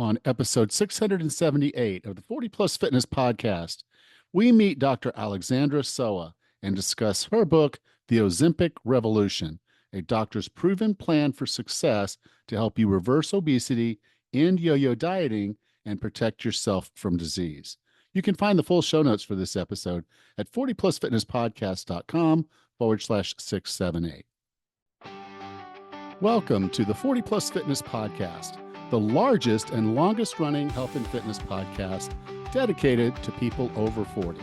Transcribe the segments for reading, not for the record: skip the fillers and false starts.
on episode 678 of the 40 Plus Fitness Podcast. We meet Dr. Alexandra Sowa and discuss her book, The Ozempic Revolution, a doctor's proven plan for success to help you reverse obesity, end yo-yo dieting, and protect yourself from disease. You can find the full show notes for this episode at 40plusfitnesspodcast.com/678. Welcome to the 40 Plus Fitness Podcast, the largest and longest running health and fitness podcast dedicated to people over 40.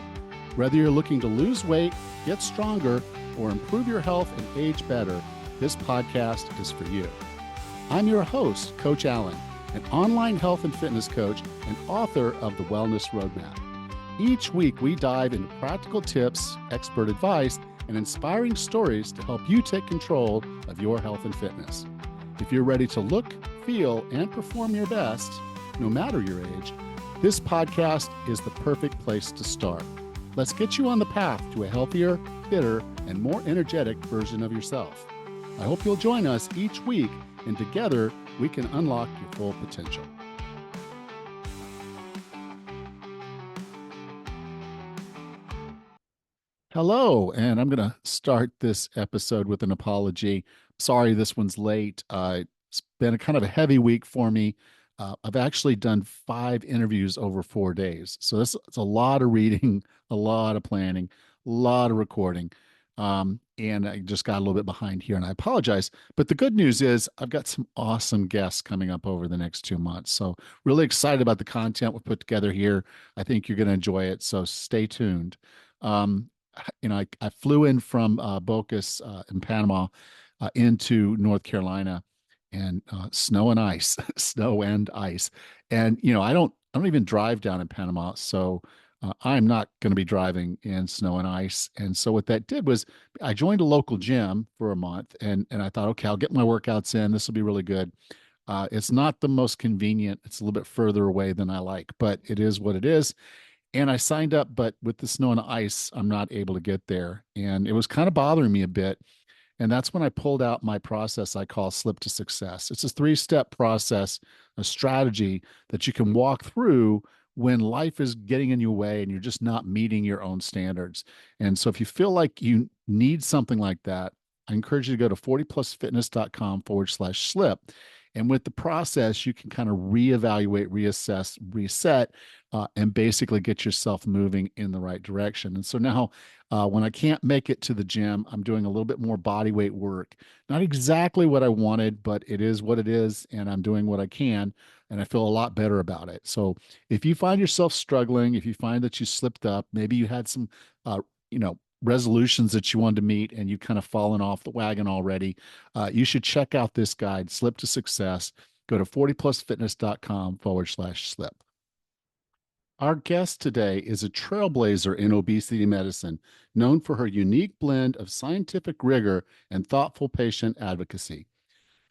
Whether you're looking to lose weight, get stronger, or improve your health and age better, this podcast is for you. I'm your host, Coach Allen, an online health and fitness coach and author of The Wellness Roadmap. Each week, we dive into practical tips, expert advice, and inspiring stories to help you take control of your health and fitness. If you're ready to look, feel, and perform your best, no matter your age, this podcast is the perfect place to start. Let's get you on the path to a healthier, fitter, and more energetic version of yourself. I hope you'll join us each week, and together we can unlock your full potential. Hello, and I'm going to start this episode with an apology. Sorry, this one's late. It's been a kind of a heavy week for me. I've actually done 5 interviews over 4 days. So it's a lot of reading, a lot of planning, a lot of recording. And I just got a little bit behind here, and I apologize. But the good news is I've got some awesome guests coming up over the next 2 months. So really excited about the content we've put together here. I think you're going to enjoy it. So stay tuned. I flew in from Bocas in Panama into North Carolina, and snow and ice, snow and ice. And I don't even drive down in Panama, so I'm not going to be driving in snow and ice. And so what that did was I joined a local gym for a month, and I thought, okay, I'll get my workouts in. This will be really good. It's not the most convenient. It's a little bit further away than I like, but it is what it is. And I signed up, but with the snow and ice, I'm not able to get there. And it was kind of bothering me a bit. And that's when I pulled out my process I call Slip to Success. It's a 3-step process, a strategy that you can walk through when life is getting in your way and you're just not meeting your own standards. And so if you feel like you need something like that, I encourage you to go to 40plusfitness.com/slip. And with the process, you can kind of reevaluate, reassess, reset, and basically get yourself moving in the right direction. And so now, when I can't make it to the gym, I'm doing a little bit more body weight work. Not exactly what I wanted, but it is what it is, and I'm doing what I can, and I feel a lot better about it. So if you find yourself struggling, if you find that you slipped up, maybe you had some, resolutions that you wanted to meet and you kind of fallen off the wagon already, you should check out this guide, Slip to Success. Go to 40plusfitness.com/slip. Our guest today is a trailblazer in obesity medicine, known for her unique blend of scientific rigor and thoughtful patient advocacy.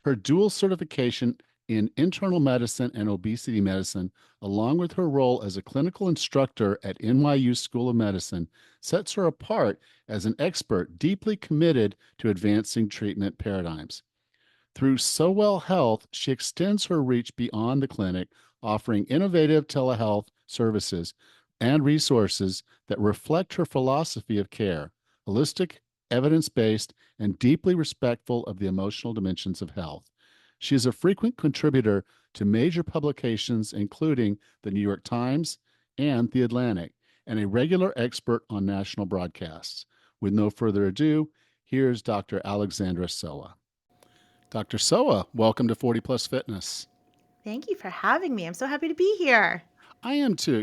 Her dual certification in internal medicine and obesity medicine, along with her role as a clinical instructor at NYU School of Medicine, sets her apart as an expert deeply committed to advancing treatment paradigms. Through Sowell Health, she extends her reach beyond the clinic, offering innovative telehealth services and resources that reflect her philosophy of care, holistic, evidence-based, and deeply respectful of the emotional dimensions of health. She is a frequent contributor to major publications, including the New York Times and The Atlantic, and a regular expert on national broadcasts. With no further ado, here's Dr. Alexandra Sowa. Dr. Sowa, welcome to 40 Plus Fitness. Thank you for having me. I'm so happy to be here. I am too.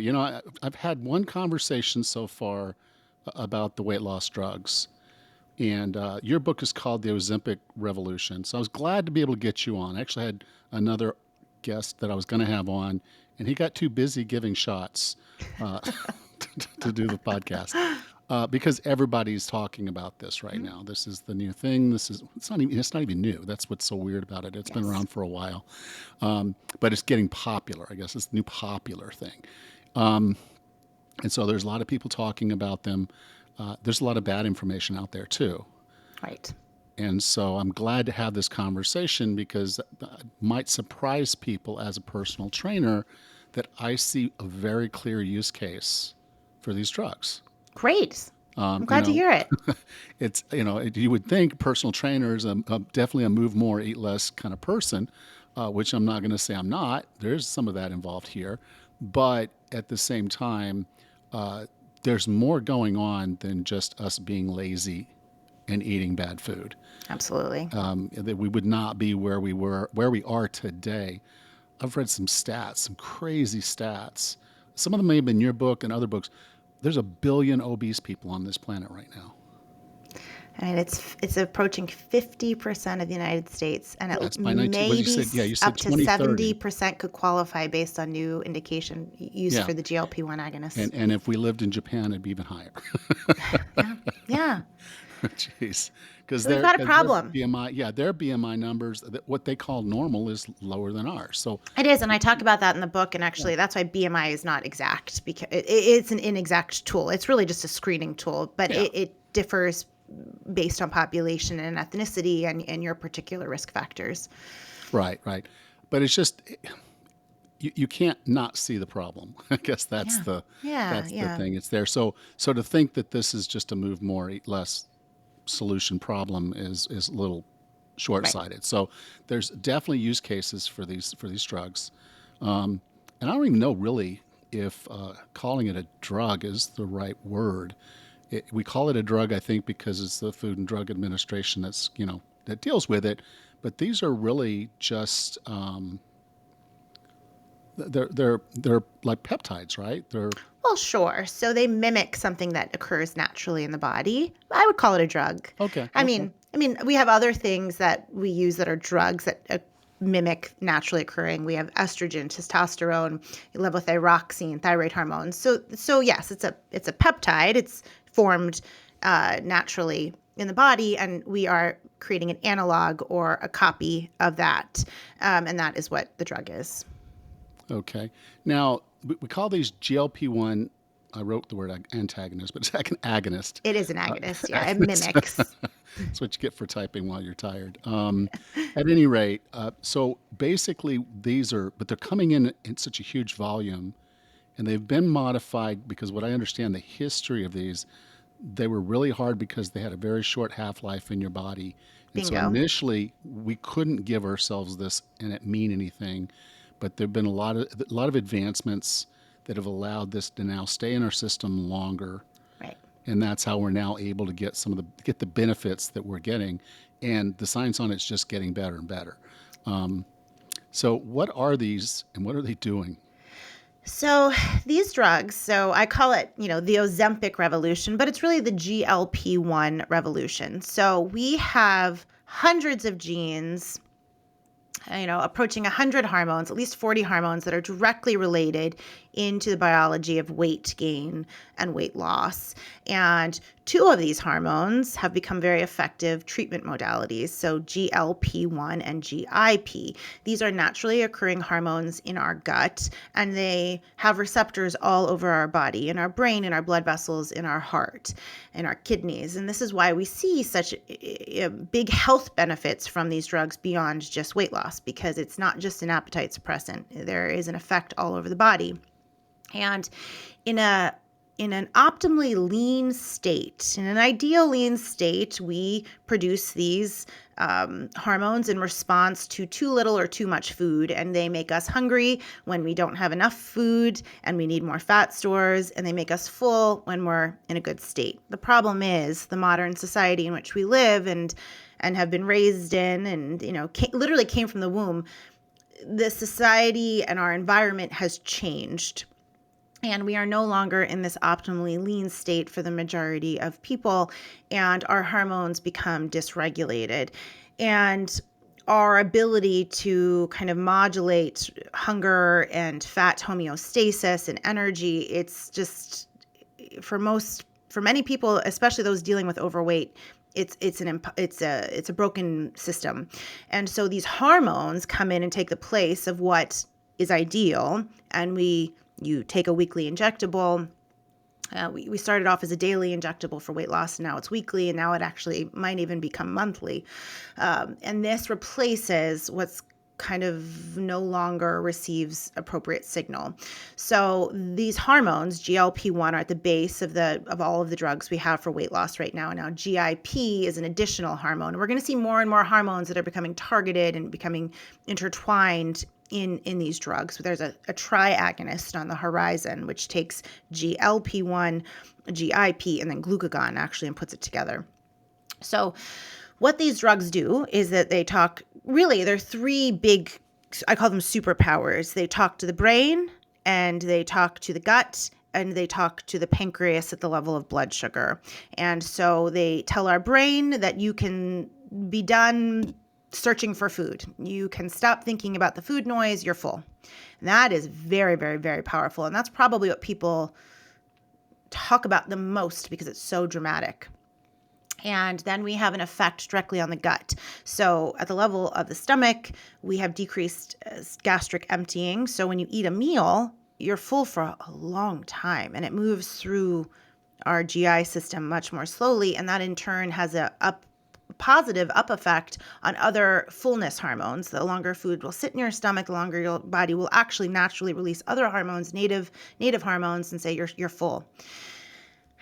I've had one conversation so far about the weight loss drugs. And your book is called The Ozempic Revolution. So I was glad to be able to get you on. I actually had another guest that I was going to have on, and he got too busy giving shots to do the podcast because everybody's talking about this right now. This is the new thing. It's not even new. That's what's so weird about it. It's been around for a while, but it's getting popular. I guess it's the new popular thing. And so there's a lot of people talking about them. There's a lot of bad information out there too. Right. And so I'm glad to have this conversation because it might surprise people as a personal trainer that I see a very clear use case for these drugs. Great. I'm You glad to know, hear it. it's, you would think personal trainers, definitely a move more, eat less kind of person, which I'm not going to say I'm not. There's some of that involved here. But at the same time, uh, there's more going on than just us being lazy and eating bad food. Absolutely. That we would not be where we are today. I've read some stats, some crazy stats. Some of them may have been in your book and other books. There's a billion obese people on this planet right now. I mean, it's approaching 50% of the United States, and it Yeah, it's by 19. What did you maybe say? Yeah, you up said to 2030. 70% could qualify based on new indication use Yeah, for the GLP-1 agonists. and if we lived in Japan, it'd be even higher. Yeah. Yeah. Jeez, because So we've got a their problem. BMI, yeah, their BMI numbers, what they call normal, is lower than ours. So It is, and I talk about that in the book. And yeah, actually, that's why BMI is not exact, because it's an inexact tool. It's really just a screening tool, but yeah, it differs based on population and ethnicity and your particular risk factors. right, right. But it's just you can't not see the problem. I guess Yeah. Yeah. that's the Yeah. thing. It's there. So to think that this is just a move more, eat less solution problem is a little short Right. sighted. So there's definitely use cases for these drugs, and I don't even know really if calling it a drug is the right word. We call it a drug, I think, because it's the Food and Drug Administration that's that deals with it. But these are really just they're like peptides, right? They're Well, sure. So they mimic something that occurs naturally in the body. I would call it a drug. okay, I okay, mean, I mean, we have other things that we use that are drugs that mimic naturally occurring. We have estrogen, testosterone, levothyroxine, thyroid hormones. So yes, it's a peptide. It's formed naturally in the body, and we are creating an analog or a copy of that, and that is what the drug is. okay. Now we call these GLP-1. I wrote the word antagonist, but it's like an agonist. It is an Uh, agonist. Yeah, it agonist. mimics. That's what you get for typing while you're tired. At any rate, so basically but they're coming in such a huge volume, and they've been modified because what I understand the history of these, they were really hard because they had a very short half life in your body, and so Bingo. initially we couldn't give ourselves this and it mean anything, but there've been a lot of advancements that have allowed this to now stay in our system longer, Right. and that's how we're now able to get the benefits that we're getting, and the science on it's just getting better and better. So what are these and what are they doing? So these drugs, so I call it, the Ozempic revolution, but it's really the GLP-1 revolution. So we have hundreds of genes, approaching 100 hormones, at least 40 hormones that are directly related into the biology of weight gain and weight loss. And two of these hormones have become very effective treatment modalities. So GLP-1 and GIP. These are naturally occurring hormones in our gut, and they have receptors all over our body, in our brain, in our blood vessels, in our heart, in our kidneys. And this is why we see such big health benefits from these drugs beyond just weight loss, because it's not just an appetite suppressant. There is an effect all over the body. And in an optimally lean state, in an ideal lean state, we produce these hormones in response to too little or too much food, and they make us hungry when we don't have enough food and we need more fat stores, and they make us full when we're in a good state. The problem is the modern society in which we live and have been raised in, and literally came from the womb. The society and our environment has changed, and we are no longer in this optimally lean state for the majority of people, and our hormones become dysregulated. And our ability to kind of modulate hunger and fat homeostasis and energy, it's just, for many people, especially those dealing with overweight, it's a broken system. And so these hormones come in and take the place of what is ideal, and you take a weekly injectable, We started off as a daily injectable for weight loss, and now it's weekly, and now it actually might even become monthly. And this replaces what's kind of no longer receives appropriate signal. So these hormones, GLP-1, are at the base of all of the drugs we have for weight loss right now. And now GIP is an additional hormone. We're going to see more and more hormones that are becoming targeted and becoming intertwined in these drugs. There's a triagonist on the horizon, which takes GLP-1, GIP, and then glucagon actually and puts it together. So what these drugs do is that they talk, really, they're three big, I call them superpowers. They talk to the brain, and they talk to the gut, and they talk to the pancreas at the level of blood sugar. And so they tell our brain that you can be done searching for food. You can stop thinking about the food noise, you're full. And that is very, very, very powerful. And that's probably what people talk about the most because it's so dramatic. And then we have an effect directly on the gut. So at the level of the stomach, we have decreased gastric emptying. So when you eat a meal, you're full for a long time, and it moves through our GI system much more slowly. And that in turn has a positive up effect on other fullness hormones. The longer food will sit in your stomach, the longer your body will actually naturally release other hormones, native hormones, and say you're full.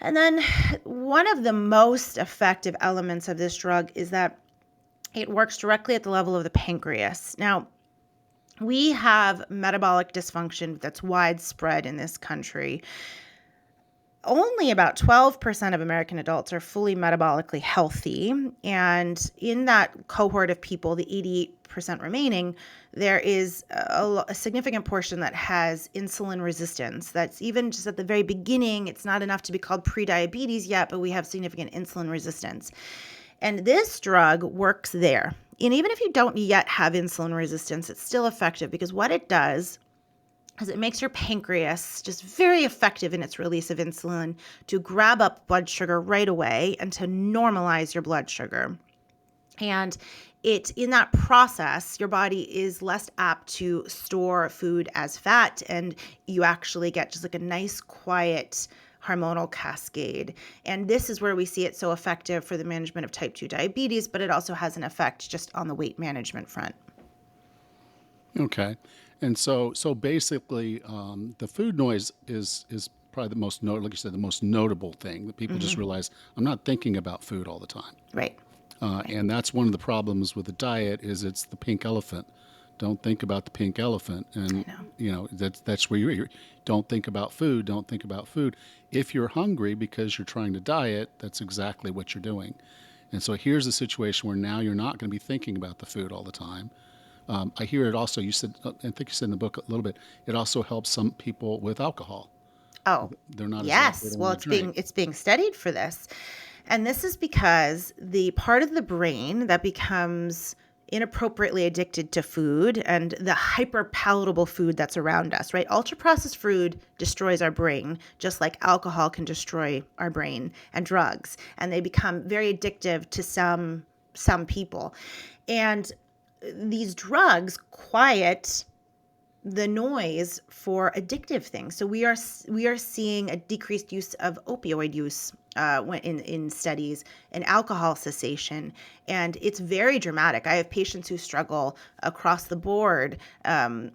And then one of the most effective elements of this drug is that it works directly at the level of the pancreas. Now, we have metabolic dysfunction that's widespread in this country. Only about 12% of American adults are fully metabolically healthy. And in that cohort of people, the 88% remaining, there is a significant portion that has insulin resistance. That's even just at the very beginning. It's not enough to be called prediabetes yet, but we have significant insulin resistance. And this drug works there. And even if you don't yet have insulin resistance, it's still effective because what it does is it makes your pancreas just very effective in its release of insulin to grab up blood sugar right away and to normalize your blood sugar. And in that process, your body is less apt to store food as fat, and you actually get just like a nice, quiet hormonal cascade. And this is where we see it so effective for the management of type 2 diabetes, but it also has an effect just on the weight management front. Okay. And so basically, the food noise is probably the most like you said, the most notable thing that people just realize I'm not thinking about food all the time. Right. And that's one of the problems with the diet is it's the pink elephant. Don't think about the pink elephant, and I know. that's where you're. Don't think about food. Don't think about food. If you're hungry because you're trying to diet, that's exactly what you're doing. And so here's a situation where now you're not going to be thinking about the food all the time. I hear it also. You said, I think you said in the book a little bit. It also helps some people with alcohol. Oh, They're not as they yes. don't Well, want to drink. it's being studied for this. And this is because the part of the brain that becomes inappropriately addicted to food and the hyper palatable food that's around us, right? Ultra processed food destroys our brain, just like alcohol can destroy our brain and drugs. And they become very addictive to some people. And these drugs quiet the noise for addictive things. So we are seeing a decreased use of opioid use when in studies, and alcohol cessation, and it's very dramatic. I have patients who struggle across the board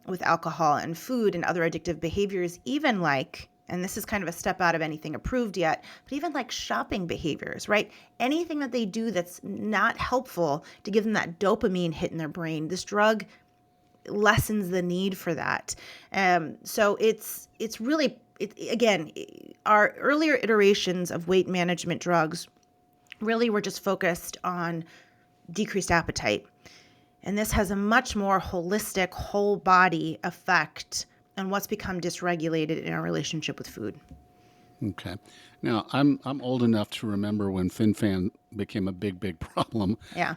with alcohol and food and other addictive behaviors, even like, and this is kind of a step out of anything approved yet, but even like shopping behaviors, right? Anything that they do that's not helpful to give them that dopamine hit in their brain, this drug lessens the need for that. So it's really, again, our earlier iterations of weight management drugs really were just focused on decreased appetite. And this has a much more holistic, whole body effect on what's become dysregulated in our relationship with food. Okay. Now I'm old enough to remember when FinFan became a big problem. Yeah.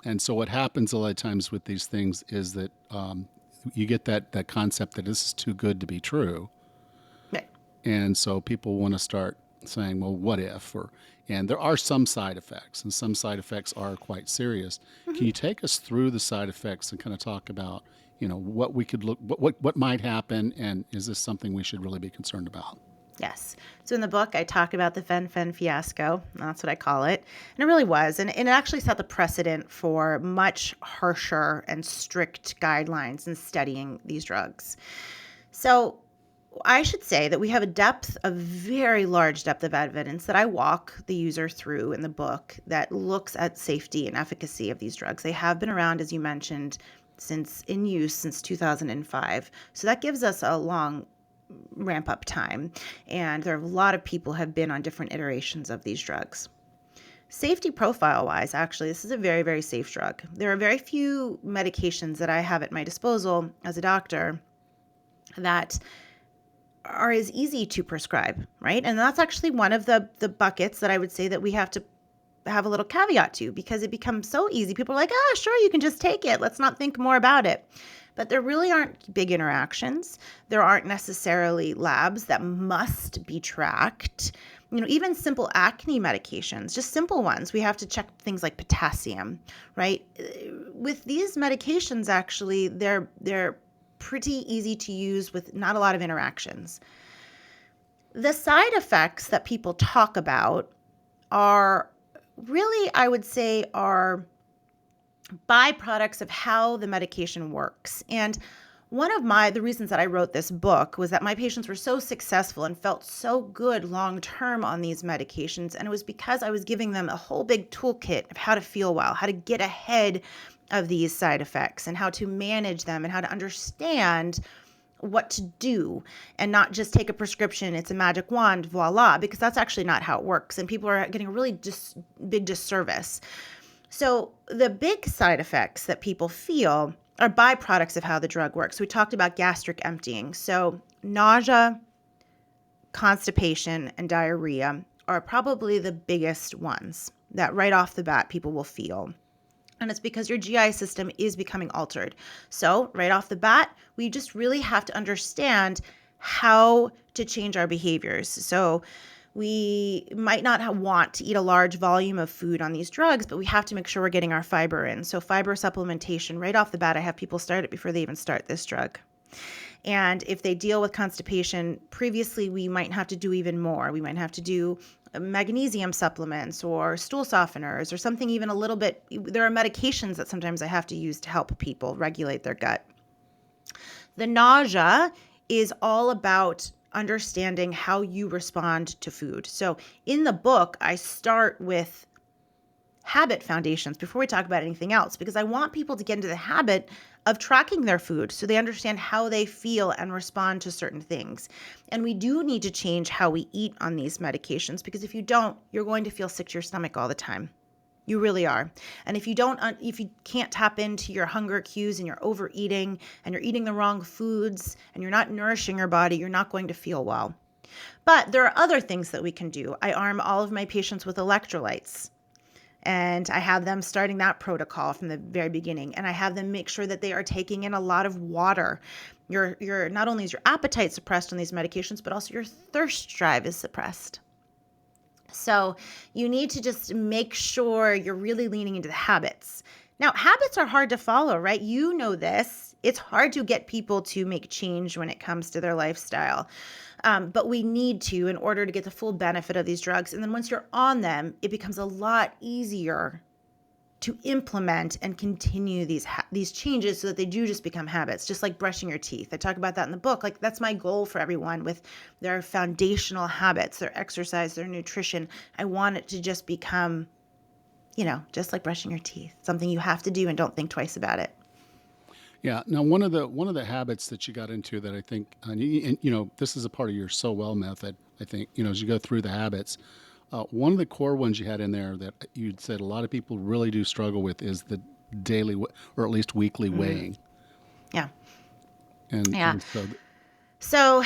And so what happens a lot of times with these things is that you get that concept that this is too good to be true, Right. and so people want to start saying, "Well, what if?" And there are some side effects, and some side effects are quite serious. Can you take us through the side effects and kind of talk about, what we could what might happen, and is this something we should really be concerned about? Yes. So in the book, I talk about the fen-phen fiasco. That's what I call it. And it really was. And it actually set the precedent for much harsher and strict guidelines in studying these drugs. So I should say that we have a very large depth of evidence that I walk the user through in the book that looks at safety and efficacy of these drugs. They have been around, as you mentioned, since 2005. So that gives us a long ramp up time. And there are a lot of people have been on different iterations of these drugs. Safety profile wise, actually, this is a very, very safe drug. There are very few medications that I have at my disposal as a doctor that are as easy to prescribe, right? And that's actually one of the buckets that I would say that we have to have a little caveat to, because it becomes so easy. People are like, sure, you can just take it. Let's not think more about it. But there really aren't big interactions. There aren't necessarily labs that must be tracked. Even simple acne medications, just simple ones, we have to check things like potassium, right? With these medications, actually, they're pretty easy to use with not a lot of interactions. The side effects that people talk about are really, I would say, are byproducts of how the medication works. And one of the reasons that I wrote this book was that my patients were so successful and felt so good long term on these medications. And it was because I was giving them a whole big toolkit of how to feel well, how to get ahead of these side effects and how to manage them and how to understand what to do and not just take a prescription. It's a magic wand, voila, because that's actually not how it works. And people are getting a really big disservice. So the big side effects that people feel are byproducts of how the drug works. We talked about gastric emptying. So nausea, constipation, and diarrhea are probably the biggest ones that right off the bat people will feel. And it's because your GI system is becoming altered. So right off the bat, we just really have to understand how to change our behaviors. So we might not want to eat a large volume of food on these drugs, but we have to make sure we're getting our fiber in. So fiber supplementation, right off the bat, I have people start it before they even start this drug. And if they deal with constipation previously, we might have to do even more. We might have to do magnesium supplements or stool softeners or something even a little bit. There are medications that sometimes I have to use to help people regulate their gut. The nausea is all about understanding how you respond to food. So in the book, I start with habit foundations before we talk about anything else, because I want people to get into the habit of tracking their food so they understand how they feel and respond to certain things. And we do need to change how we eat on these medications, because if you don't, you're going to feel sick to your stomach all the time. You really are. And if you can't tap into your hunger cues and you're overeating and you're eating the wrong foods and you're not nourishing your body, you're not going to feel well. But there are other things that we can do. I arm all of my patients with electrolytes. And I have them starting that protocol from the very beginning. And I have them make sure that they are taking in a lot of water. Your not only is your appetite suppressed on these medications, but also your thirst drive is suppressed. So you need to just make sure you're really leaning into the habits. Now, habits are hard to follow, right? You know this. It's hard to get people to make change when it comes to their lifestyle. But we need to in order to get the full benefit of these drugs. And then once you're on them, it becomes a lot easier to implement and continue these changes so that they do just become habits, just like brushing your teeth. I talk about that in the book. Like, that's my goal for everyone with their foundational habits, their exercise, their nutrition. I want it to just become, just like brushing your teeth, something you have to do and don't think twice about it. Yeah. Now, one of the habits that you got into that I think, and this is a part of your so well method. I think as you go through the habits, one of the core ones you had in there that you said a lot of people really do struggle with is the daily or at least weekly weighing. Yeah. And Yeah. and so So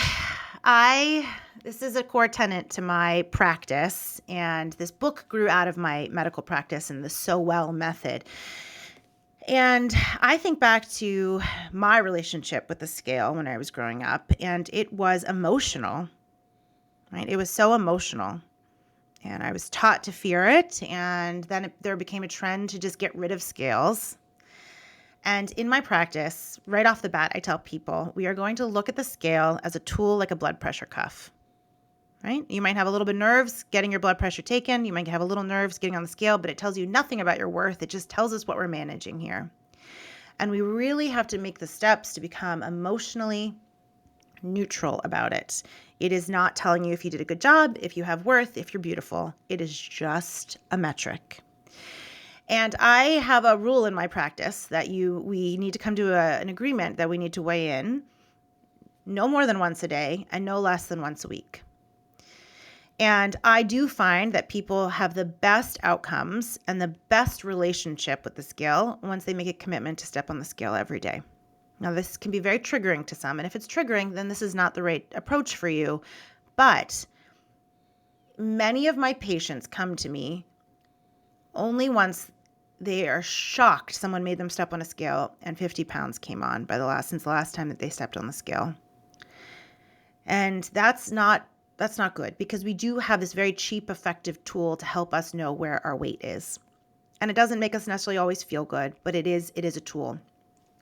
this is a core tenet to my practice, and this book grew out of my medical practice and the So Well method. And I think back to my relationship with the scale when I was growing up, and it was emotional, right? It was so emotional. And I was taught to fear it, and then there became a trend to just get rid of scales. And in my practice, right off the bat, I tell people we are going to look at the scale as a tool like a blood pressure cuff. right? You might have a little bit of nerves getting your blood pressure taken. You might have a little nerves getting on the scale, but it tells you nothing about your worth. It just tells us what we're managing here. And we really have to make the steps to become emotionally neutral about it. It is not telling you if you did a good job, if you have worth, if you're beautiful. It is just a metric. And I have a rule in my practice that we need to come to an agreement that we need to weigh in no more than once a day and no less than once a week. And I do find that people have the best outcomes and the best relationship with the scale once they make a commitment to step on the scale every day. Now, this can be very triggering to some, and if it's triggering, then this is not the right approach for you. But many of my patients come to me only once they are shocked someone made them step on a scale and 50 pounds came on since the last time that they stepped on the scale. And that's not good, because we do have this very cheap, effective tool to help us know where our weight is. And it doesn't make us necessarily always feel good, but it is a tool.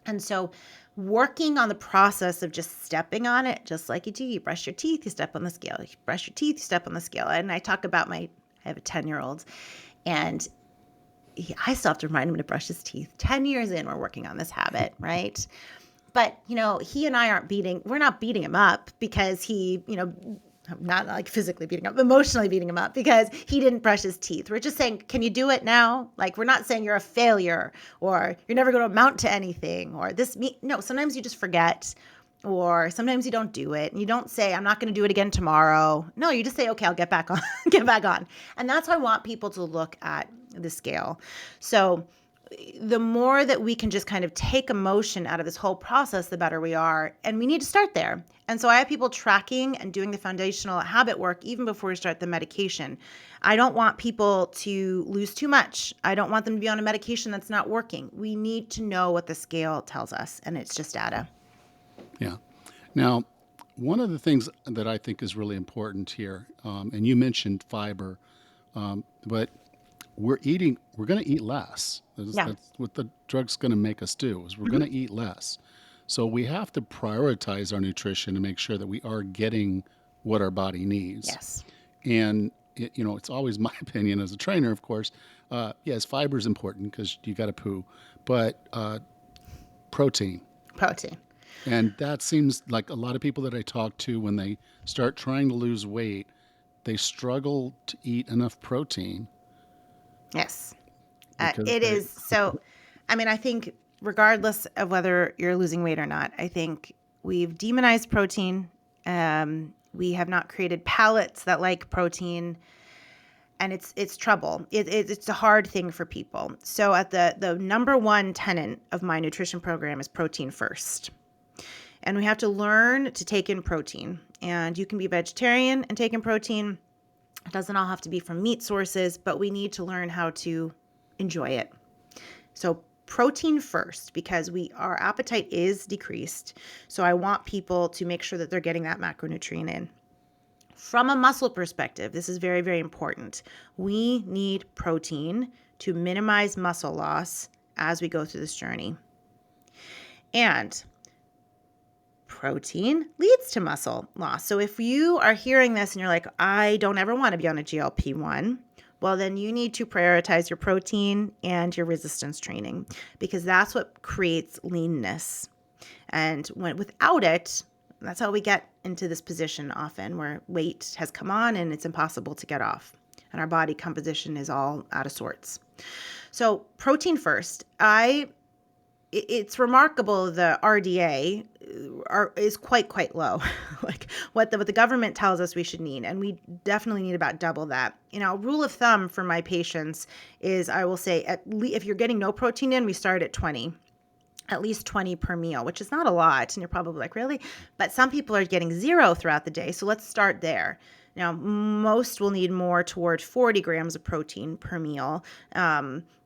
And so working on the process of just stepping on it, just like you do, you brush your teeth, you step on the scale, you brush your teeth, you step on the scale. And I talk about I have a 10-year-old, and I still have to remind him to brush his teeth. 10 years in, we're working on this habit, right? But, he and I we're not beating him up because he, not like physically beating him up, emotionally beating him up because he didn't brush his teeth. We're just saying, can you do it now? Like, we're not saying you're a failure or you're never going to amount to anything or no, sometimes you just forget, or sometimes you don't do it. And you don't say, I'm not going to do it again tomorrow. No, you just say, okay, I'll get back on, get back on. And that's how I want people to look at the scale. So the more that we can just kind of take emotion out of this whole process, the better we are. And we need to start there. And so I have people tracking and doing the foundational habit work even before we start the medication. I don't want people to lose too much. I don't want them to be on a medication that's not working. We need to know what the scale tells us, and it's just data. Yeah. Now, one of the things that I think is really important here, and you mentioned fiber, but we're going to eat less. That's what the drug's going to make us do, is we're going to eat less. So we have to prioritize our nutrition and make sure that we are getting what our body needs. Yes. And, it's always my opinion as a trainer, of course, yes, fiber is important because you got to poo, but protein. And that seems like a lot of people that I talk to, when they start trying to lose weight, they struggle to eat enough protein. Yes. It is. So, I think regardless of whether you're losing weight or not, I think we've demonized protein. We have not created palates that like protein, and it's trouble. It's a hard thing for people. So at the number one tenet of my nutrition program is protein first. And we have to learn to take in protein. And you can be vegetarian and take in protein. It doesn't all have to be from meat sources, but we need to learn how to enjoy it. So protein first, because our appetite is decreased. So I want people to make sure that they're getting that macronutrient in. From a muscle perspective, this is very, very important. We need protein to minimize muscle loss as we go through this journey. And protein leads to muscle loss. So if you are hearing this and you're like, I don't ever want to be on a GLP-1, well, then you need to prioritize your protein and your resistance training, because that's what creates leanness. And without it, that's how we get into this position often where weight has come on and it's impossible to get off. And our body composition is all out of sorts. So protein first. It's remarkable, the RDA is quite low, like what the government tells us we should need. And we definitely need about double that. Rule of thumb for my patients is, I will say, if you're getting no protein in, we start at 20. At least 20 per meal, which is not a lot. And you're probably like, really? But some people are getting 0 throughout the day. So let's start there. Now, most will need more toward 40 grams of protein per meal,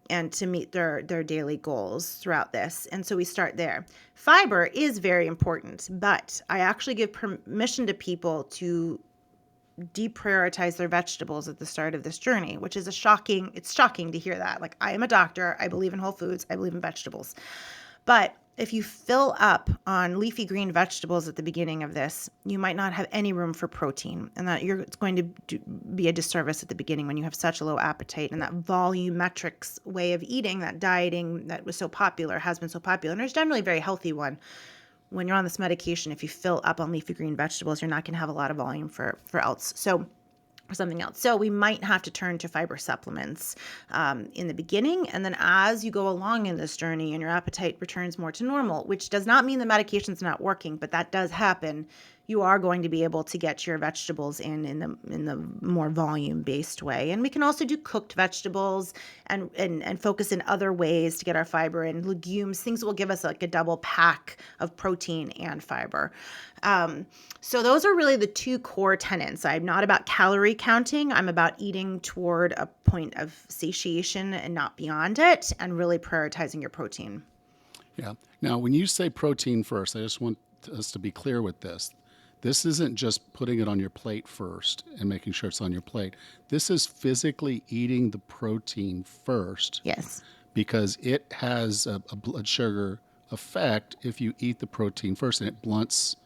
and to meet their daily goals throughout this. And so we start there. Fiber is very important, but I actually give permission to people to deprioritize their vegetables at the start of this journey, which is it's shocking to hear that. Like, I am a doctor. I believe in whole foods. I believe in vegetables. But if you fill up on leafy green vegetables at the beginning of this, you might not have any room for protein, and that it's going to be a disservice at the beginning when you have such a low appetite. And that volumetrics way of eating, that dieting that was so popular, has been so popular, and there's generally a very healthy one. When you're on this medication, if you fill up on leafy green vegetables, you're not going to have a lot of volume for else. So or something else. So we might have to turn to fiber supplements in the beginning. And then as you go along in this journey and your appetite returns more to normal, which does not mean the medication's not working, but that does happen, you are going to be able to get your vegetables in the more volume-based way. And we can also do cooked vegetables and focus in other ways to get our fiber in. Legumes, things will give us like a double pack of protein and fiber. So those are really the two core tenets. I'm not about calorie counting. I'm about eating toward a point of satiation and not beyond it, and really prioritizing your protein. Yeah. Now, when you say protein first, I just want us to be clear with this. This isn't just putting it on your plate first and making sure it's on your plate. This is physically eating the protein first. Yes. Because it has a blood sugar effect if you eat the protein first, and it blunts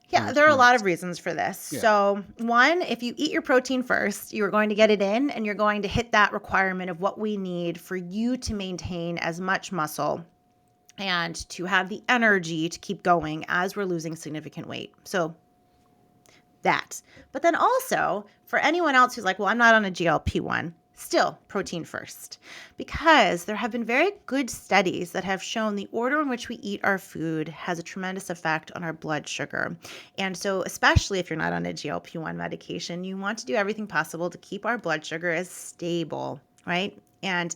your Yeah, there are a lot response. of reasons for this. Yeah. So, one, if you eat your protein first, you're going to get it in and you're going to hit that requirement of what we need for you to maintain as much muscle and to have the energy to keep going as we're losing significant weight. So, that. But then also, for anyone else who's like, well, I'm not on a GLP-1, still protein first, because there have been very good studies that have shown the order in which we eat our food has a tremendous effect on our blood sugar. And so, especially if you're not on a GLP-1 medication, you want to do everything possible to keep our blood sugar as stable, right? And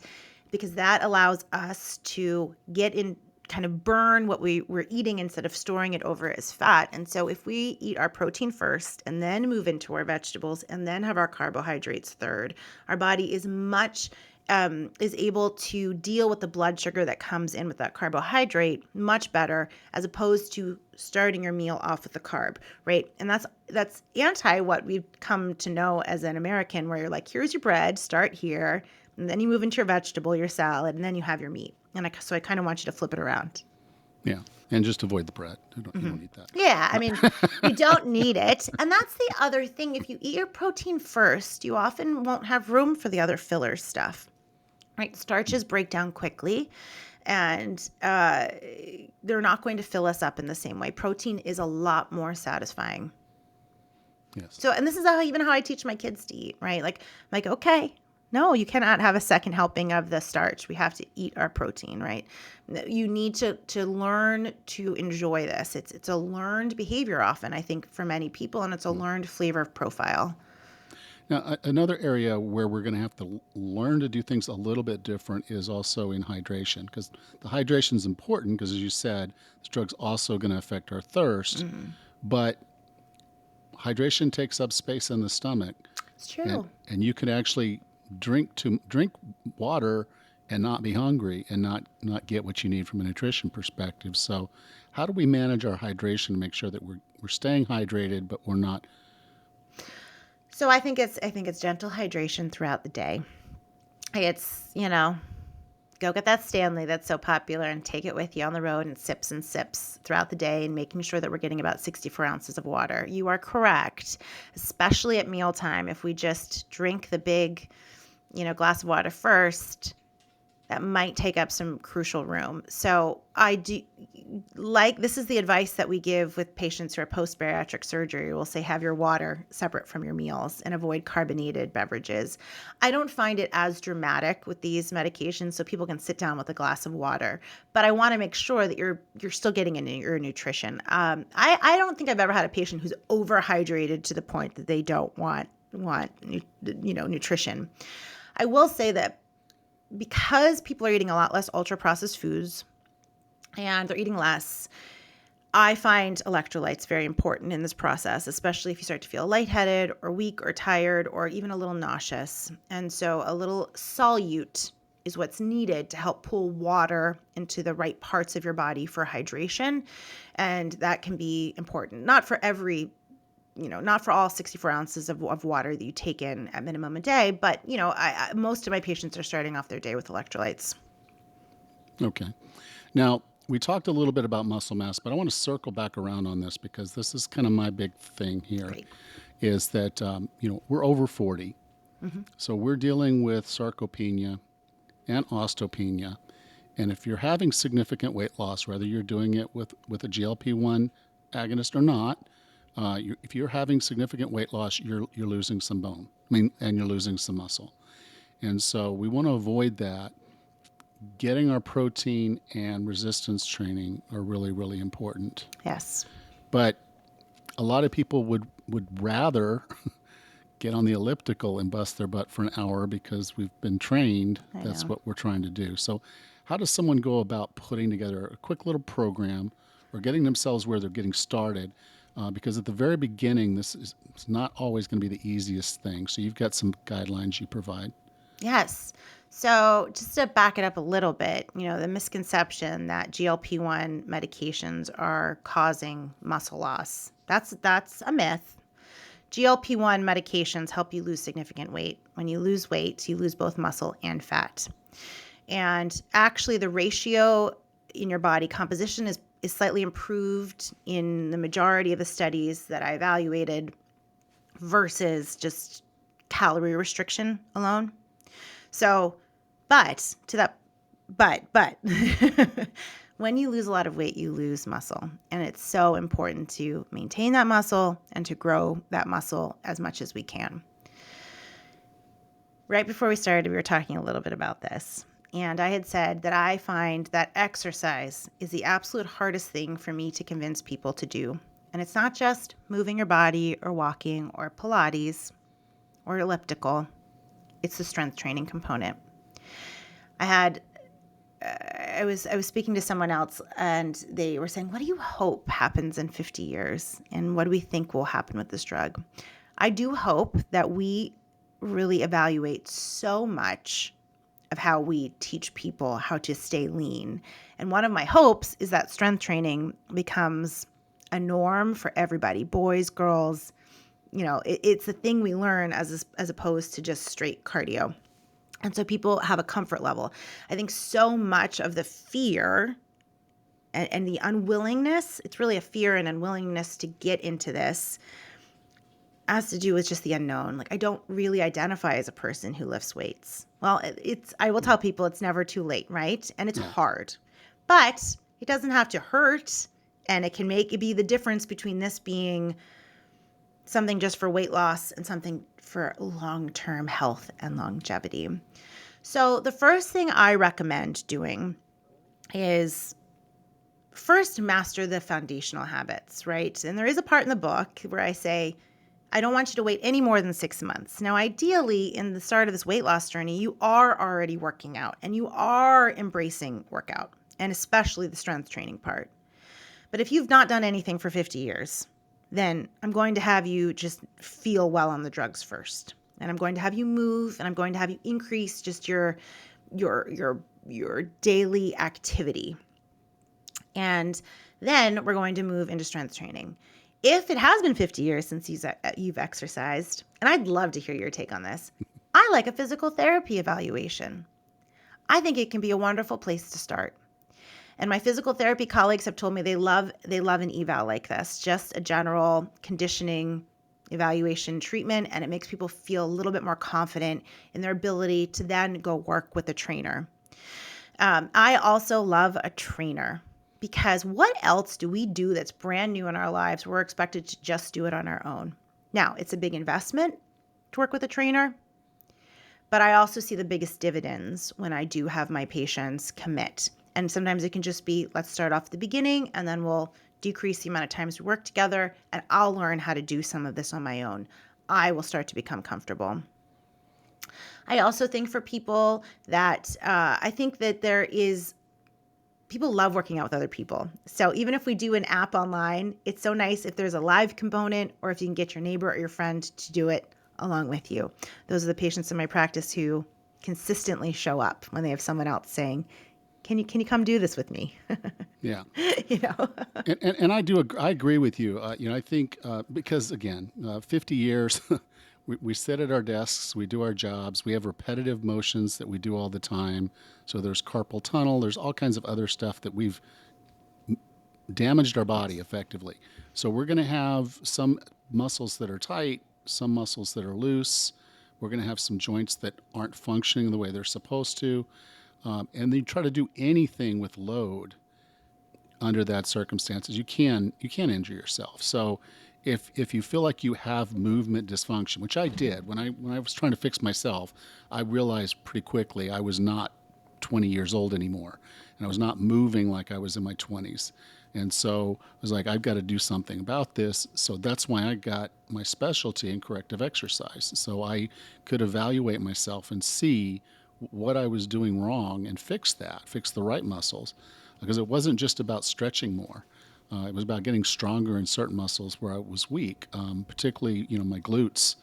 because that allows us to get in, kind of burn what we're eating instead of storing it over as fat. And so if we eat our protein first and then move into our vegetables and then have our carbohydrates third, our body is is able to deal with the blood sugar that comes in with that carbohydrate much better, as opposed to starting your meal off with a carb, right? And that's anti what we've come to know as an American, where you're like, here's your bread, start here, and then you move into your vegetable, your salad, and then you have your meat. So I kind of want you to flip it around. Yeah. And just avoid the bread. You don't need that. Yeah, I mean, you don't need it. And that's the other thing. If you eat your protein first, you often won't have room for the other filler stuff, right? Starches break down quickly, and they're not going to fill us up in the same way. Protein is a lot more satisfying. Yes. So, and this is even how I teach my kids to eat, right? Like, I'm like, okay, no, you cannot have a second helping of the starch. We have to eat our protein, right? You need to learn to enjoy this. It's a learned behavior often, I think, for many people, and it's a learned flavor profile. Now, another area where we're going to have to learn to do things a little bit different is also in hydration, because the hydration is important because, as you said, this drug's also going to affect our thirst, but hydration takes up space in the stomach. It's true. And you can actually drink water and not be hungry and not get what you need from a nutrition perspective. So how do we manage our hydration to make sure that we're staying hydrated, but we're not? So I think it's gentle hydration throughout the day. It's, go get that Stanley that's so popular and take it with you on the road and sips throughout the day, and making sure that we're getting about 64 ounces of water. You are correct, especially at mealtime. If we just drink the big, glass of water first, that might take up some crucial room. So this is the advice that we give with patients who are post-bariatric surgery. We'll say, have your water separate from your meals and avoid carbonated beverages. I don't find it as dramatic with these medications, so people can sit down with a glass of water, but I want to make sure that you're still getting in your nutrition. I don't think I've ever had a patient who's overhydrated to the point that they don't want nutrition. I will say that because people are eating a lot less ultra-processed foods and they're eating less, I find electrolytes very important in this process, especially if you start to feel lightheaded or weak or tired or even a little nauseous. And so a little solute is what's needed to help pull water into the right parts of your body for hydration. And that can be important. Not for all 64 ounces of water that you take in at minimum a day, but, most of my patients are starting off their day with electrolytes. Okay. Now, we talked a little bit about muscle mass, but I want to circle back around on this because this is kind of my big thing here Great. is that, we're over 40. Hmm. So we're dealing with sarcopenia and osteopenia. And if you're having significant weight loss, whether you're doing it with a GLP-1 agonist or not, if you're having significant weight loss, you're losing some bone. I mean, and you're losing some muscle. And so we want to avoid that. Getting our protein and resistance training are really, really important. Yes. But a lot of people would rather get on the elliptical and bust their butt for an hour because we've been trained. I That's know. what we're trying to do. So, how does someone go about putting together a quick little program or getting themselves where they're getting started? Because at the very beginning, this is it's not always going to be the easiest thing. So, you've got some guidelines you provide. Yes. So, just to back it up a little bit, the misconception that GLP-1 medications are causing muscle loss. That's a myth. GLP-1 medications help you lose significant weight. When you lose weight, you lose both muscle and fat. And actually the ratio in your body composition is slightly improved in the majority of the studies that I evaluated versus just calorie restriction alone. So, but to that, but when you lose a lot of weight, you lose muscle. And it's so important to maintain that muscle and to grow that muscle as much as we can. Right before we started, we were talking a little bit about this. And I had said that I find that exercise is the absolute hardest thing for me to convince people to do. And it's not just moving your body or walking or Pilates or elliptical. It's the strength training component. I was speaking to someone else and they were saying, what do you hope happens in 50 years? And what do we think will happen with this drug? I do hope that we really evaluate so much of how we teach people how to stay lean. And one of my hopes is that strength training becomes a norm for everybody, boys, girls. It's a thing we learn as opposed to just straight cardio. And so people have a comfort level. I think so much of the fear and the unwillingness, it's really a fear and unwillingness to get into this, has to do with just the unknown. Like, I don't really identify as a person who lifts weights. Well, I will tell people it's never too late, right? And it's Yeah. hard, but it doesn't have to hurt. And it can be the difference between this being something just for weight loss and something for long-term health and longevity. So the first thing I recommend doing is first master the foundational habits, right? And there is a part in the book where I say, I don't want you to wait any more than 6 months. Now, ideally, in the start of this weight loss journey, you are already working out and you are embracing workout, and especially the strength training part. But if you've not done anything for 50 years, then I'm going to have you just feel well on the drugs first. And I'm going to have you move, and I'm going to have you increase just your daily activity. And then we're going to move into strength training. If it has been 50 years since you've exercised, and I'd love to hear your take on this, I like a physical therapy evaluation. I think it can be a wonderful place to start. And my physical therapy colleagues have told me they love an eval like this, just a general conditioning evaluation treatment, and it makes people feel a little bit more confident in their ability to then go work with a trainer. I also love a trainer, because what else do we do that's brand new in our lives? We're expected to just do it on our own. Now, it's a big investment to work with a trainer, but I also see the biggest dividends when I do have my patients commit. And sometimes it can just be, let's start off at the beginning, and then we'll decrease the amount of times we work together, and I'll learn how to do some of this on my own. I will start to become comfortable. I also think for people that I think that people love working out with other people. So even if we do an app online, it's so nice if there's a live component, or if you can get your neighbor or your friend to do it along with you. Those are the patients in my practice who consistently show up when they have someone else saying, can you come do this with me? Yeah. you know? And I agree with you. I think because again, 50 years, we sit at our desks, we do our jobs, we have repetitive motions that we do all the time. So there's carpal tunnel, there's all kinds of other stuff that we've damaged our body effectively. So we're going to have some muscles that are tight, some muscles that are loose. We're going to have some joints that aren't functioning the way they're supposed to. And then you try to do anything with load under that circumstances, you can injure yourself. So if you feel like you have movement dysfunction, which I did when I was trying to fix myself, I realized pretty quickly I was not 20 years old anymore, and I was not moving like I was in my 20s. And so I was like, I've got to do something about this. So that's why I got my specialty in corrective exercise. So I could evaluate myself and see what I was doing wrong and fix that, fix the right muscles, because it wasn't just about stretching more. It was about getting stronger in certain muscles where I was weak, particularly my glutes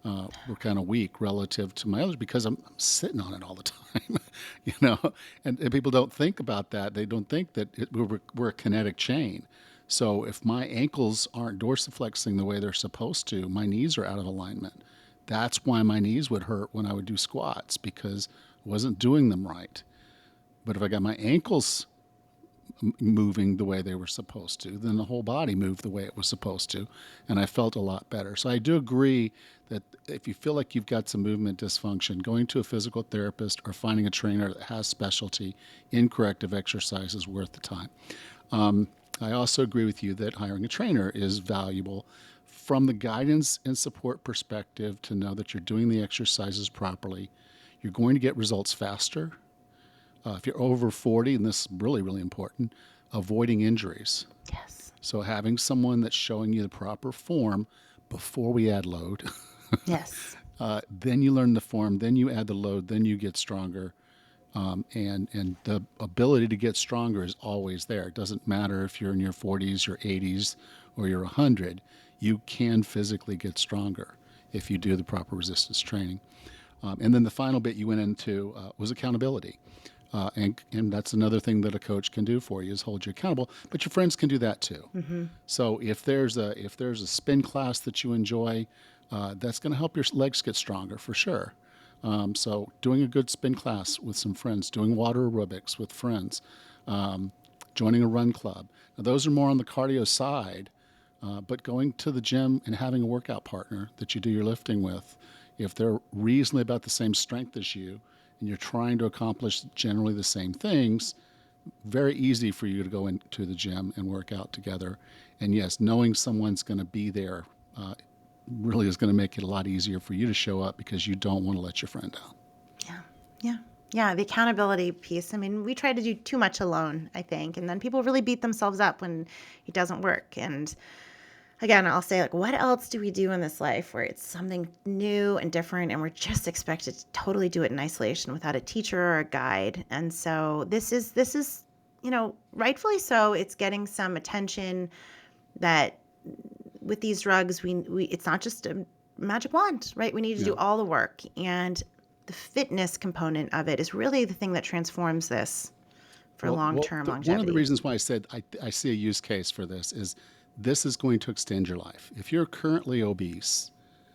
were kind of weak relative to my others because I'm sitting on it all the time, you know. And people don't think about that. They don't think that we're a kinetic chain. So if my ankles aren't dorsiflexing the way they're supposed to, my knees are out of alignment. That's why my knees would hurt when I would do squats because I wasn't doing them right. But if I got my ankles moving the way they were supposed to, then the whole body moved the way it was supposed to, and I felt a lot better. So I do agree that if you feel like you've got some movement dysfunction, going to a physical therapist or finding a trainer that has specialty in corrective exercise is worth the time. I also agree with you that hiring a trainer is valuable from the guidance and support perspective to know that you're doing the exercises properly. You're going to get results faster. If you're over 40, and this is really, really important, avoiding injuries. Yes. So having someone that's showing you the proper form before we add load, Yes. then you learn the form, then you add the load, then you get stronger. And the ability to get stronger is always there. It doesn't matter if you're in your 40s, your 80s, or you're 100. You can physically get stronger if you do the proper resistance training. And then the final bit you went into was accountability. And that's another thing that a coach can do for you is hold you accountable. But your friends can do that too. Mm-hmm. So if there's a spin class that you enjoy, that's going to help your legs get stronger for sure. So doing a good spin class with some friends, doing water aerobics with friends, joining a run club. Now, those are more on the cardio side, but going to the gym and having a workout partner that you do your lifting with, if they're reasonably about the same strength as you, and you're trying to accomplish generally the same things, very easy for you to go into the gym and work out together. And yes, knowing someone's going to be there really is going to make it a lot easier for you to show up because you don't want to let your friend down. Yeah. Yeah. Yeah. The accountability piece. I mean, we try to do too much alone, I think. And then people really beat themselves up when it doesn't work. And again, I'll say, like, what else do we do in this life where it's something new and different and we're just expected to totally do it in isolation without a teacher or a guide? And so this is, rightfully so, it's getting some attention that with these drugs, we it's not just a magic wand, right? We need to Yeah. do all the work. And the fitness component of it is really the thing that transforms this for Well, long-term one of the longevity. reasons why I said I see a use case for this is going to extend your life. If you're currently obese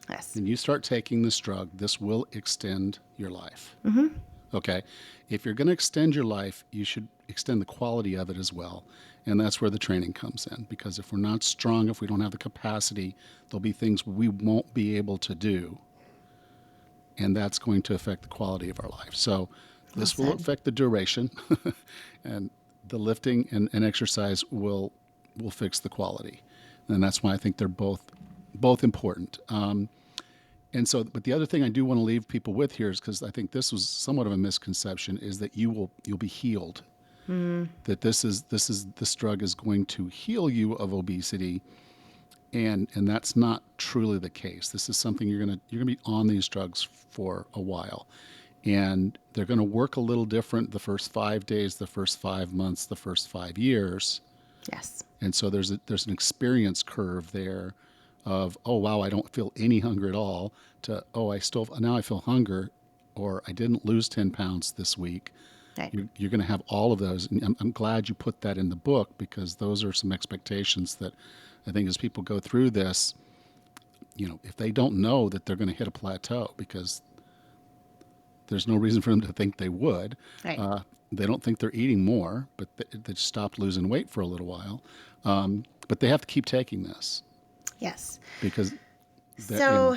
Yes. and you start taking this drug, this will extend your life. Mm-hmm. Okay. If you're going to extend your life, you should extend the quality of it as well. And that's where the training comes in. Because if we're not strong, if we don't have the capacity, there'll be things we won't be able to do. And that's going to affect the quality of our life. So Well this will said. affect the duration, and the lifting and exercise will fix the quality. And that's why I think they're both important. And so, but the other thing I do want to leave people with here is because I think this was somewhat of a misconception is that you'll be healed. Mm, That this drug is going to heal you of obesity, and that's not truly the case. This is something you're gonna be on these drugs for a while, and they're going to work a little different the first 5 days, the first 5 months, the first 5 years. yes. And so there's an experience curve there of, oh wow, I don't feel any hunger at all, to, oh, I feel hunger, or I didn't lose 10 pounds this week. Right. You're going to have all of those. And I'm glad you put that in the book because those are some expectations that I think as people go through this, if they don't know that they're going to hit a plateau, because there's no reason for them to think they would. Right. they don't think they're eating more, but they stopped losing weight for a little while. But they have to keep taking this Yes. because that, So,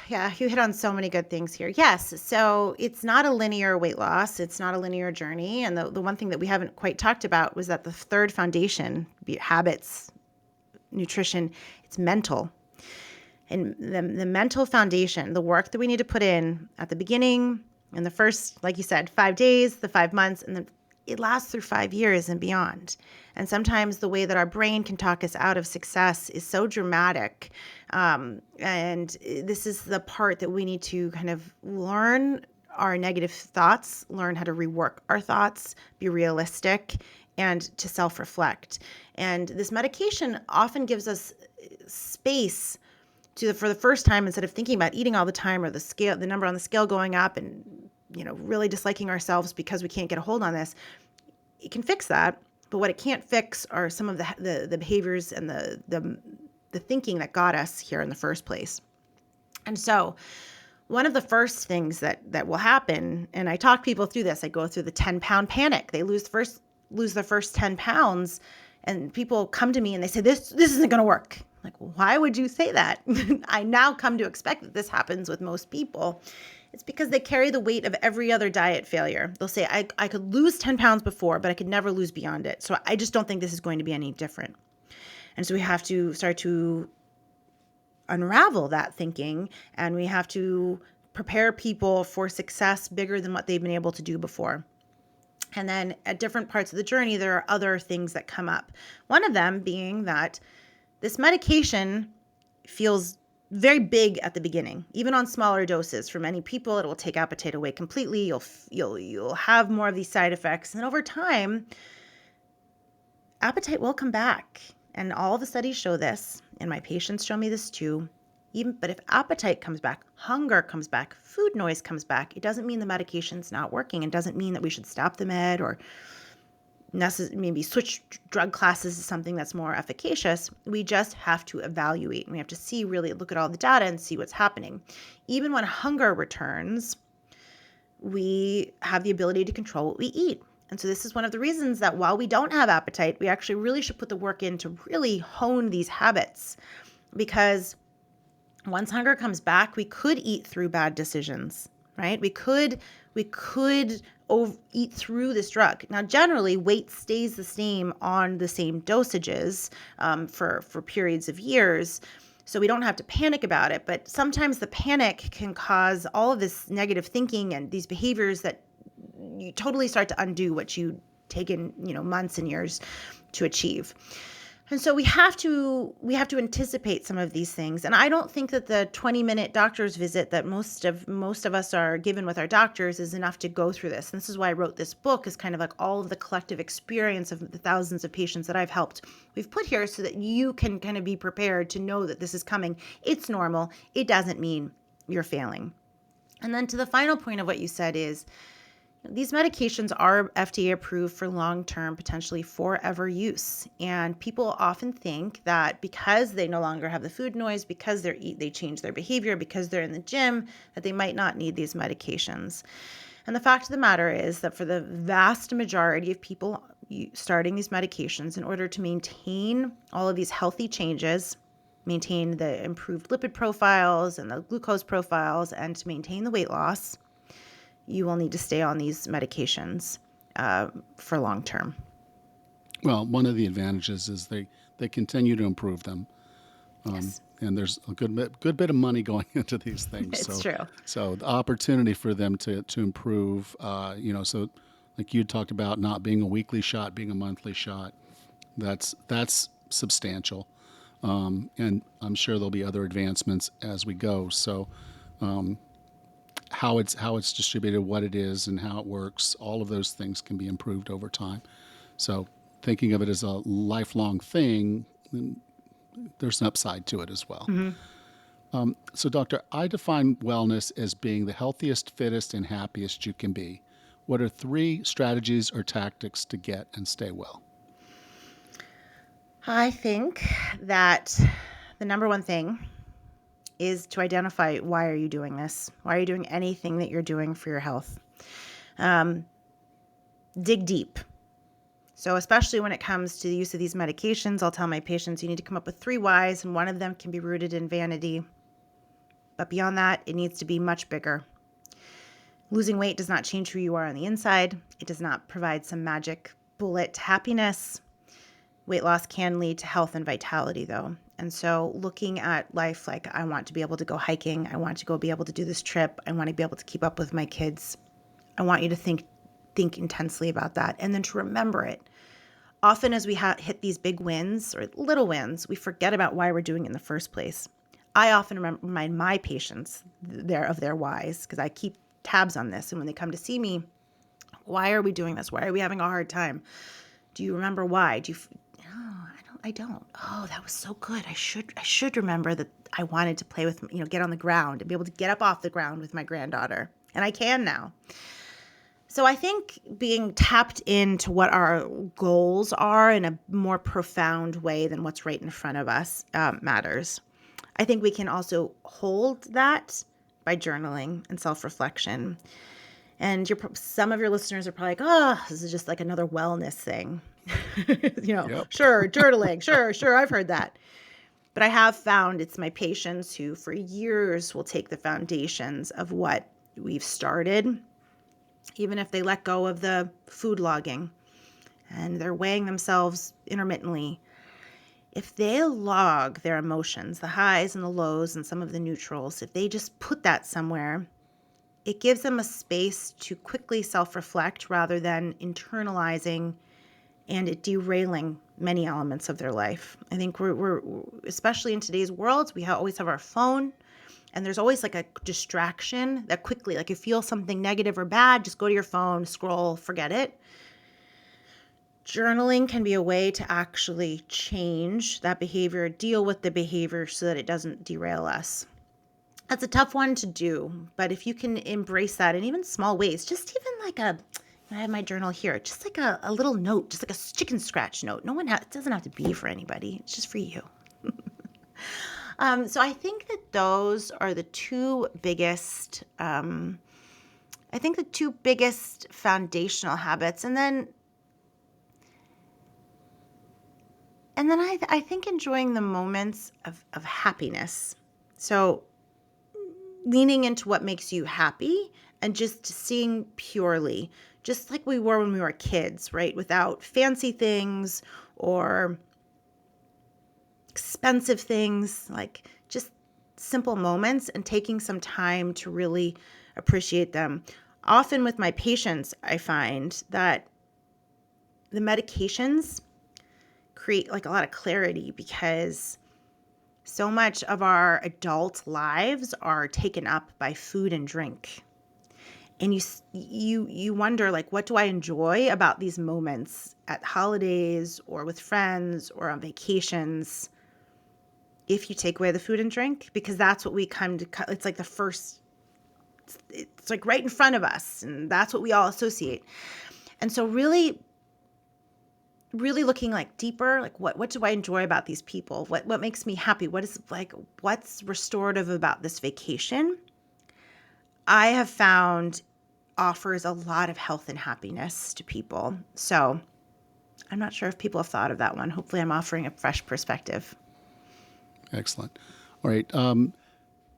yeah, you hit on so many good things here. Yes. So it's not a linear weight loss. It's not a linear journey. And the one thing that we haven't quite talked about was that the third foundation, be it habits, nutrition, it's mental. And the mental foundation, the work that we need to put in at the beginning, in the first, like you said, 5 days, the 5 months, and then it lasts through 5 years and beyond. And sometimes the way that our brain can talk us out of success is so dramatic. And this is the part that we need to kind of learn our negative thoughts, learn how to rework our thoughts, be realistic, and to self reflect. And this medication often gives us space for the first time, instead of thinking about eating all the time or the number on the scale going up and really disliking ourselves because we can't get a hold on this. It can fix that, but what it can't fix are some of the behaviors and the thinking that got us here in the first place. And so one of the first things that will happen, and I talk people through this, I go through the 10-pound panic. They lose their first 10 pounds, and people come to me and they say, this isn't going to work. Like, why would you say that? I now come to expect that this happens with most people. It's because they carry the weight of every other diet failure. They'll say, I could lose 10 pounds before, but I could never lose beyond it. So I just don't think this is going to be any different. And so we have to start to unravel that thinking, and we have to prepare people for success bigger than what they've been able to do before. And then at different parts of the journey, there are other things that come up. One of them being that this medication feels very big at the beginning, even on smaller doses. For many people, it will take appetite away completely. You'll have more of these side effects, and over time, appetite will come back. And all the studies show this, and my patients show me this too. But if appetite comes back, hunger comes back, food noise comes back, it doesn't mean the medication's not working. It doesn't mean that we should stop the med or maybe switch drug classes to something that's more efficacious. We just have to evaluate, and we have to look at all the data and see what's happening. Even when hunger returns, we have the ability to control what we eat. And so this is one of the reasons that while we don't have appetite, we actually really should put the work in to really hone these habits, because once hunger comes back, we could eat through bad decisions, right? We could eat through this drug. Now, generally, weight stays the same on the same dosages for periods of years, so we don't have to panic about it. But sometimes the panic can cause all of this negative thinking and these behaviors that you totally start to undo what you taken months and years to achieve. And so we have to anticipate some of these things. And I don't think that the 20-minute doctor's visit that most of us are given with our doctors is enough to go through this. And this is why I wrote this book, is kind of like all of the collective experience of the thousands of patients that I've helped. We've put here so that you can kind of be prepared to know that this is coming. It's normal. It doesn't mean you're failing. And then to the final point of what you said is, these medications are FDA approved for long-term, potentially forever use. And people often think that because they no longer have the food noise, because they change their behavior, because they're in the gym, that they might not need these medications. And the fact of the matter is that for the vast majority of people starting these medications, in order to maintain all of these healthy changes, maintain the improved lipid profiles and the glucose profiles, and to maintain the weight loss, you will need to stay on these medications for long term. well, one of the advantages is they continue to improve them. Yes, And there's a good bit of money going into these things. it's true. So the opportunity for them to improve, so like you talked about not being a weekly shot, being a monthly shot, that's substantial. And I'm sure there'll be other advancements as we go. So how it's distributed, what it is, and how it works, all of those things can be improved over time. So thinking of it as a lifelong thing, there's an upside to it as well. Mm-hmm. So, Doctor, I define wellness as being the healthiest, fittest, and happiest you can be. What are 3 strategies or tactics to get and stay well? I think that the number one thing is to identify, why are you doing this? Why are you doing anything that you're doing for your health? dig deep. So especially when it comes to the use of these medications, I'll tell my patients you need to come up with 3 whys, and one of them can be rooted in vanity. But beyond that, it needs to be much bigger. Losing weight does not change who you are on the inside. It does not provide some magic bullet to happiness. Weight loss can lead to health and vitality, though. And so looking at life like, I want to be able to go hiking. I want to go be able to do this trip. I want to be able to keep up with my kids. I want you to think intensely about that, and then to remember it. Often as we hit these big wins or little wins, we forget about why we're doing it in the first place. I often remind my patients of their whys, because I keep tabs on this. And when they come to see me, why are we doing this? Why are we having a hard time? Do you remember why? I don't. Oh, that was so good. I should remember that I wanted to play with, get on the ground and be able to get up off the ground with my granddaughter. And I can now. So I think being tapped into what our goals are in a more profound way than what's right in front of us matters. I think we can also hold that by journaling and self-reflection. And some of your listeners are probably like, oh, this is just like another wellness thing. Yep. Sure, journaling, sure, I've heard that. But I have found it's my patients who for years will take the foundations of what we've started, even if they let go of the food logging and they're weighing themselves intermittently. If they log their emotions, the highs and the lows and some of the neutrals, if they just put that somewhere, it gives them a space to quickly self-reflect rather than internalizing and it derailing many elements of their life. I think we're especially in today's world, we always have our phone, and there's always like a distraction that quickly, like you feel something negative or bad, just go to your phone, scroll, forget it. Journaling can be a way to actually change that behavior, deal with the behavior so that it doesn't derail us. That's a tough one to do, but if you can embrace that in even small ways, just even like I have my journal here, just like a little note, just like a chicken scratch note. It doesn't have to be for anybody. It's just for you. So I think that those are the two biggest, foundational habits. And then I think enjoying the moments of happiness. So leaning into what makes you happy and just seeing purely, just like we were when we were kids, right? Without fancy things or expensive things, like just simple moments and taking some time to really appreciate them. Often with my patients, I find that the medications create like a lot of clarity because so much of our adult lives are taken up by food and drink. And you wonder, like, what do I enjoy about these moments at holidays or with friends or on vacations if you take away the food and drink? Because that's what we come to, it's like it's like right in front of us, and that's what we all associate. And so really looking like deeper, like what do I enjoy about these people? What makes me happy? What's restorative about this vacation? I have found offers a lot of health and happiness to people. So I'm not sure if people have thought of that one. Hopefully I'm offering a fresh perspective. Excellent. All right.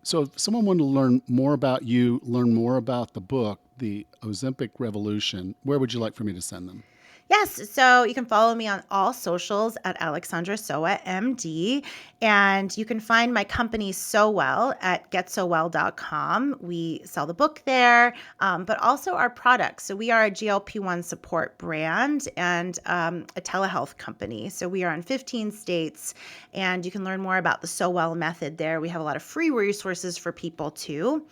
So if someone wanted to learn more about you, learn more about the book, The Ozempic Revolution, where would you like for me to send them? Yes, so you can follow me on all socials at Alexandra Sowa, MD, and you can find my company So Well at getsowell.com. We sell the book there, but also our products. So we are a GLP-1 support brand and a telehealth company. So we are in 15 states, and you can learn more about the So Well method there. We have a lot of free resources for people too.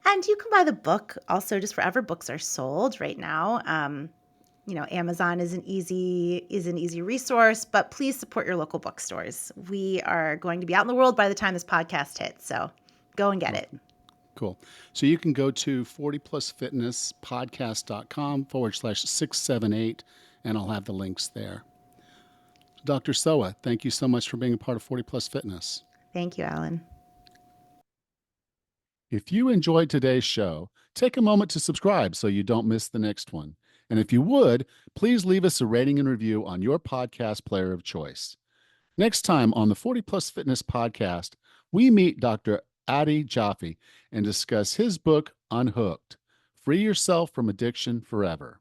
And you can buy the book also just wherever books are sold right now. Amazon is an easy resource, but please support your local bookstores. We are going to be out in the world by the time this podcast hits, so go and get it. Cool. So you can go to 40plusfitnesspodcast.com/678, and I'll have the links there. Dr. Sowa, thank you so much for being a part of 40 Plus Fitness. Thank you, Alan. If you enjoyed today's show, take a moment to subscribe so you don't miss the next one. And if you would, please leave us a rating and review on your podcast player of choice. Next time on the 40 Plus Fitness podcast, we meet Dr. Adi Jaffe and discuss his book, Unhooked: Free Yourself from Addiction Forever.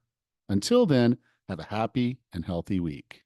Until then, have a happy and healthy week.